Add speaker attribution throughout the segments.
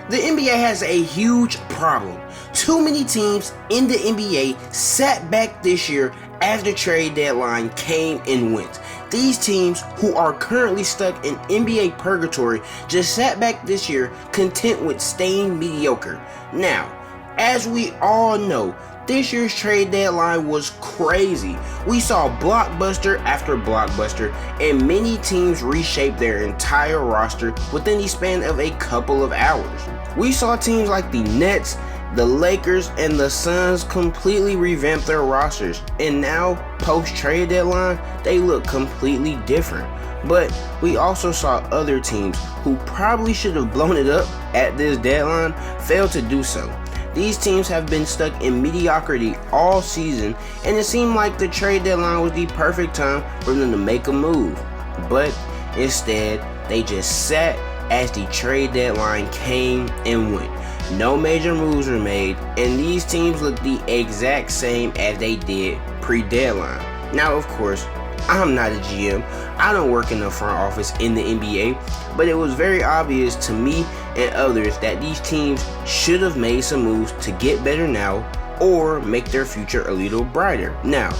Speaker 1: The NBA has a huge problem. Too many teams in the NBA sat back this year as the trade deadline came and went. These teams who are currently stuck in NBA purgatory just sat back this year content with staying mediocre. Now, as we all know, this year's trade deadline was crazy. We saw blockbuster after blockbuster, and many teams reshape their entire roster within the span of a couple of hours. We saw teams like the Nets, the Lakers, and the Suns completely revamp their rosters, and now, post-trade deadline, they look completely different. But we also saw other teams who probably should have blown it up at this deadline fail to do so. These teams have been stuck in mediocrity all season, and it seemed like the trade deadline was the perfect time for them to make a move. But instead, they just sat as the trade deadline came and went. No major moves were made, and these teams look the exact same as they did pre-deadline. Now, of course, I'm not a GM. I don't work in the front office in the NBA, but it was very obvious to me and others that these teams should have made some moves to get better now or make their future a little brighter. Now,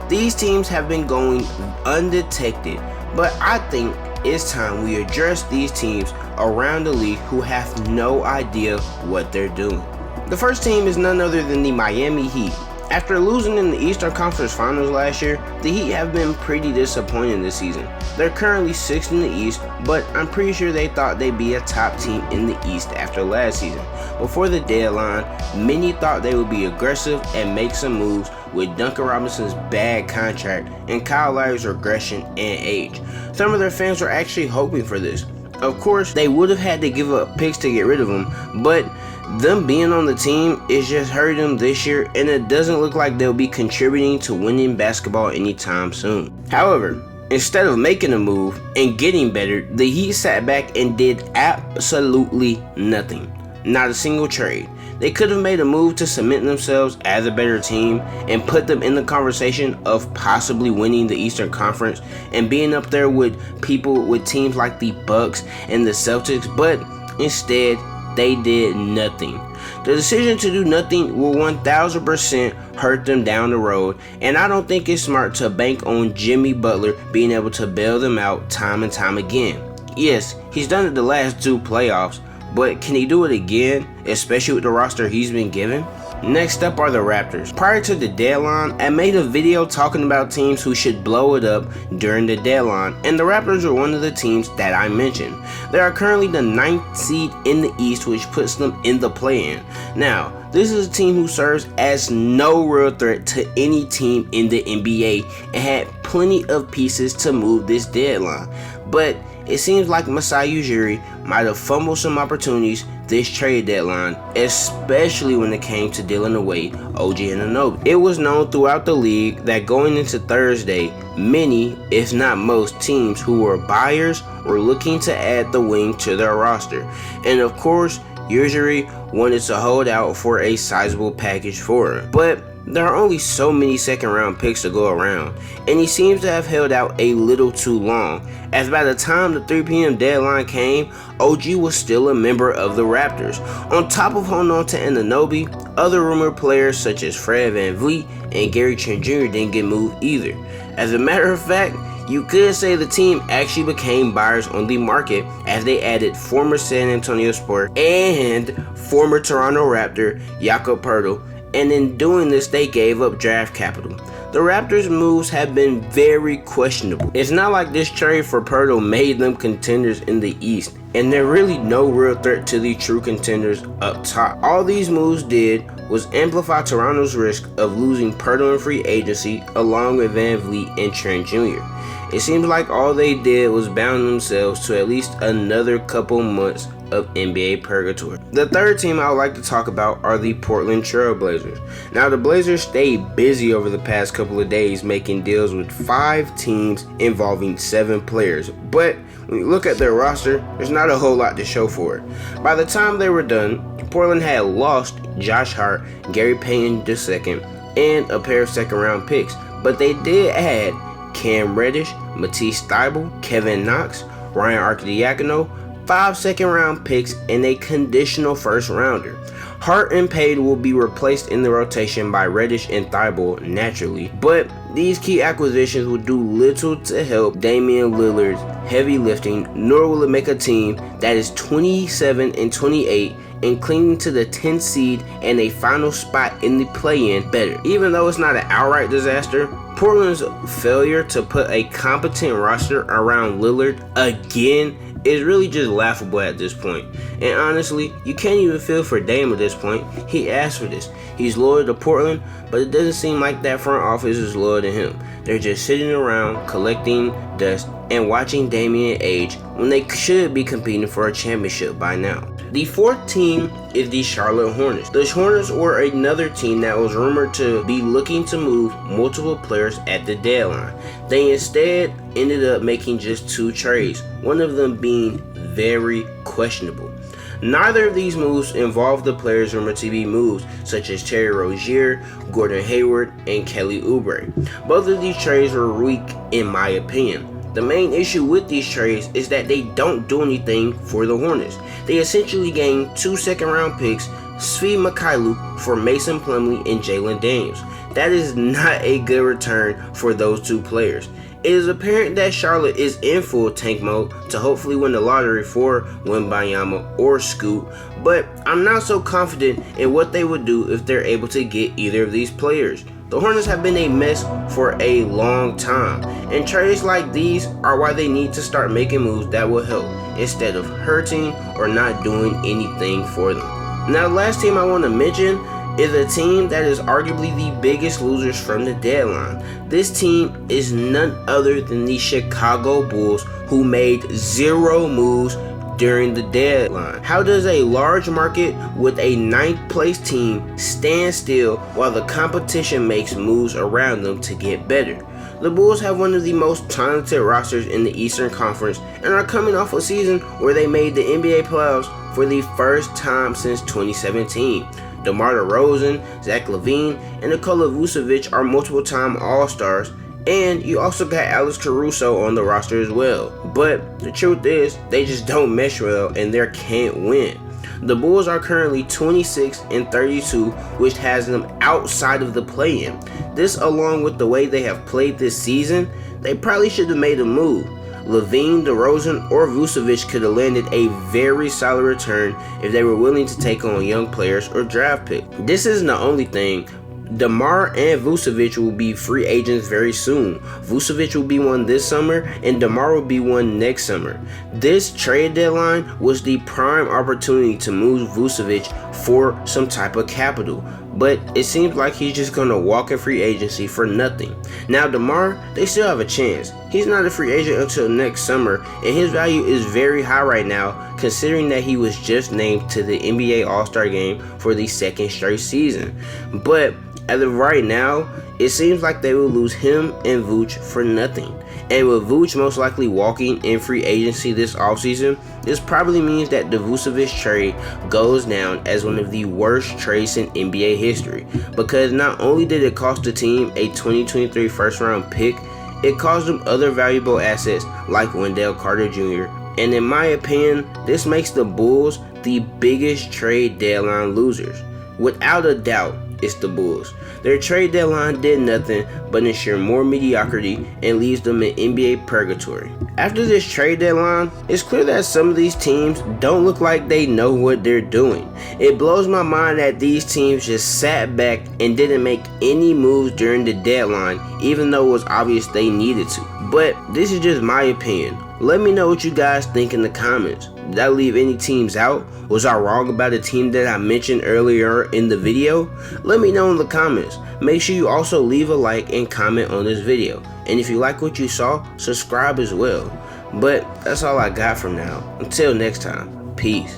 Speaker 1: these teams have been going undetected, but I think it's time we address these teams around the league who have no idea what they're doing. The first team is none other than the Miami Heat. After losing in the Eastern Conference Finals last year, the Heat have been pretty disappointing this season. They're currently 6th in the East, but I'm pretty sure they thought they'd be a top team in the East after last season. Before the deadline, many thought they would be aggressive and make some moves with Duncan Robinson's bad contract and Kyle Lowry's regression and age. Some of their fans were actually hoping for this. Of course, they would have had to give up picks to get rid of him, but them being on the team is just hurting them this year, and it doesn't look like they'll be contributing to winning basketball anytime soon. However, instead of making a move and getting better, the Heat sat back and did absolutely nothing. Not a single trade. They could have made a move to cement themselves as a better team and put them in the conversation of possibly winning the Eastern Conference and being up there with teams like the Bucks and the Celtics, but instead, they did nothing. The decision to do nothing will 1000% hurt them down the road, and I don't think it's smart to bank on Jimmy Butler being able to bail them out time and time again. Yes, he's done it the last 2 playoffs, but can he do it again, especially with the roster he's been given? Next up are the Raptors. Prior to the deadline, I made a video talking about teams who should blow it up during the deadline, and the Raptors are one of the teams that I mentioned. They are currently the 9th seed in the East, which puts them in the play-in. Now, this is a team who serves as no real threat to any team in the NBA and had plenty of pieces to move this deadline. But it seems like Masai Ujiri might have fumbled some opportunities this trade deadline, especially when it came to dealing away OG Anunoby. It was known throughout the league that going into Thursday, many, if not most, teams who were buyers were looking to add the wing to their roster. And of course, Ujiri wanted to hold out for a sizable package for him. But there are only so many second-round picks to go around, and he seems to have held out a little too long, as by the time the 3 p.m. deadline came, OG was still a member of the Raptors. On top of holding on to Anunoby, other rumored players such as Fred VanVleet and Gary Trent Jr. didn't get moved either. As a matter of fact, you could say the team actually became buyers on the market as they added former San Antonio Spurs and former Toronto Raptor Jakob Poeltl, and in doing this they gave up draft capital. The Raptors' moves have been very questionable. It's not like this trade for Poeltl made them contenders in the East, and they're really no real threat to the true contenders up top. All these moves did was amplify Toronto's risk of losing Poeltl in free agency along with VanVleet and Trent Jr. It seems like all they did was bound themselves to at least another couple months of NBA purgatory. The third team I would like to talk about are the Portland Trail Blazers. Now, the Blazers stayed busy over the past couple of days making deals with 5 teams involving 7 players, but when you look at their roster, there's not a whole lot to show for it. By the time they were done, Portland had lost Josh Hart, Gary Payton II, and a pair of second-round picks, but they did add Cam Reddish, Matisse Thybulle, Kevin Knox, Ryan Arcidiacono, 5 second-round picks, and a conditional first-rounder. Hart and Payne will be replaced in the rotation by Reddish and Thibault naturally, but these key acquisitions will do little to help Damian Lillard's heavy lifting, nor will it make a team that is 27-28 and clinging to the 10th seed and a final spot in the play-in better. Even though it's not an outright disaster, Portland's failure to put a competent roster around Lillard again is really just laughable at this point. And honestly, you can't even feel for Dame at this point. He asked for this. He's loyal to Portland, but it doesn't seem like that front office is loyal to him. They're just sitting around collecting dust and watching Damian age when they should be competing for a championship by now. The fourth team is the Charlotte Hornets. The Hornets were another team that was rumored to be looking to move multiple players at the deadline. They instead ended up making just 2 trades, one of them being very questionable. Neither of these moves involved the players rumored to be moved, such as Terry Rozier, Gordon Hayward, and Kelly Oubre. Both of these trades were weak in my opinion. The main issue with these trades is that they don't do anything for the Hornets. They essentially gained 2 second-round picks, Svi Mykhailiuk for Mason Plumlee and Jalen Daniels. That is not a good return for those 2 players. It is apparent that Charlotte is in full tank mode to hopefully win the lottery for Wembanyama or Scoot, but I'm not so confident in what they would do if they're able to get either of these players. The Hornets have been a mess for a long time, and trades like these are why they need to start making moves that will help, instead of hurting or not doing anything for them. Now, the last team I want to mention is a team that is arguably the biggest losers from the deadline. This team is none other than the Chicago Bulls, who made 0 moves during the deadline. How does a large market with a 9th place team stand still while the competition makes moves around them to get better? The Bulls have one of the most talented rosters in the Eastern Conference and are coming off a season where they made the NBA playoffs for the first time since 2017. DeMar DeRozan, Zach LaVine, and Nikola Vucevic are multiple-time All-Stars, and you also got Alex Caruso on the roster as well. But the truth is, they just don't mesh well and they can't win. The Bulls are currently 26-32, which has them outside of the play-in. This, along with the way they have played this season, they probably should have made a move. LaVine, DeRozan, or Vucevic could have landed a very solid return if they were willing to take on young players or draft picks. This isn't the only thing. DeMar and Vucevic will be free agents very soon. Vucevic will be one this summer, and DeMar will be one next summer. This trade deadline was the prime opportunity to move Vucevic for some type of capital, but it seems like he's just going to walk in free agency for nothing. Now, DeMar, they still have a chance. He's not a free agent until next summer, and his value is very high right now, considering that he was just named to the NBA All-Star game for the 2nd straight season. But as of right now, it seems like they will lose him and Vooch for nothing. And with Vooch most likely walking in free agency this offseason, this probably means that the Vucevic trade goes down as one of the worst trades in NBA history. Because not only did it cost the team a 2023 first round pick, it cost them other valuable assets like Wendell Carter Jr. And in my opinion, this makes the Bulls the biggest trade deadline losers. Without a doubt, it's the Bulls. Their trade deadline did nothing but ensure more mediocrity and leaves them in NBA purgatory. After this trade deadline, it's clear that some of these teams don't look like they know what they're doing. It blows my mind that these teams just sat back and didn't make any moves during the deadline, even though it was obvious they needed to. But this is just my opinion. Let me know what you guys think in the comments. Did I leave any teams out? Was I wrong about a team that I mentioned earlier in the video? Let me know in the comments. Make sure you also leave a like and comment on this video. And if you like what you saw, subscribe as well. But that's all I got from now. Until next time, peace.